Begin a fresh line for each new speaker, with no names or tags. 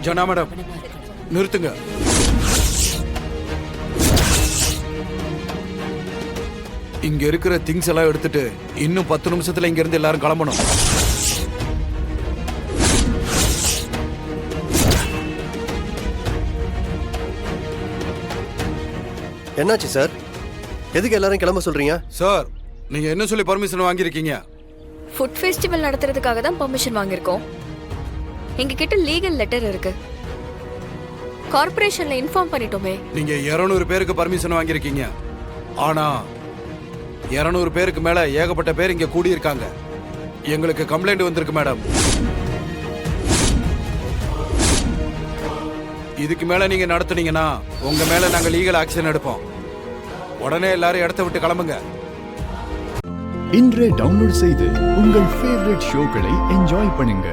ஜனா madam நிறுத்துங்க. இங்க இருக்கிற திங்ஸ் எல்லாம் எடுத்துட்டு இன்னும் 10 நிமிஷத்துல இங்க இருந்து எல்லாரும் கிளம்பணும்.
என்னாச்சு சார்? எதுக்கு எல்லாரும் கிளம்ப சொல்றீங்க?
சார் நீங்க என்ன சொல்லி பர்மிஷன் வாங்கியிருக்கீங்க?
ஃபுட் ஃபெஸ்டிவல் நடத்துறதுக்காக தான் பெர்மிஷன் வாங்கியிருக்கோம். எங்க கிட்ட லீகல் லெட்டர் இருக்கு. கார்ப்பரேஷன்ல இன்ஃபார்ம் பண்ணிட்டோமே.
நீங்க 200 பேருக்கு பர்மிஷன் வாங்கியிருக்கீங்க. ஆனா 200 பேருக்கு மேல ஏகப்பட்ட பேர் இங்க கூடி இருக்காங்க. எங்களுக்கு கம்ப்ளைண்ட் வந்திருக்கு மேடம். இதுக்கு மேல நீங்க நடத்துனீங்கன்னா உங்க மேல நாங்க லீகல் ஆக்ஷன் எடுப்போம். உடனே எல்லாரும் இடத்தை விட்டு கிளம்புங்க.
இன்றே டவுன்லோட் செய்து உங்கள் ஃபேவரட் ஷோக்களை என்ஜாய் பண்ணுங்க.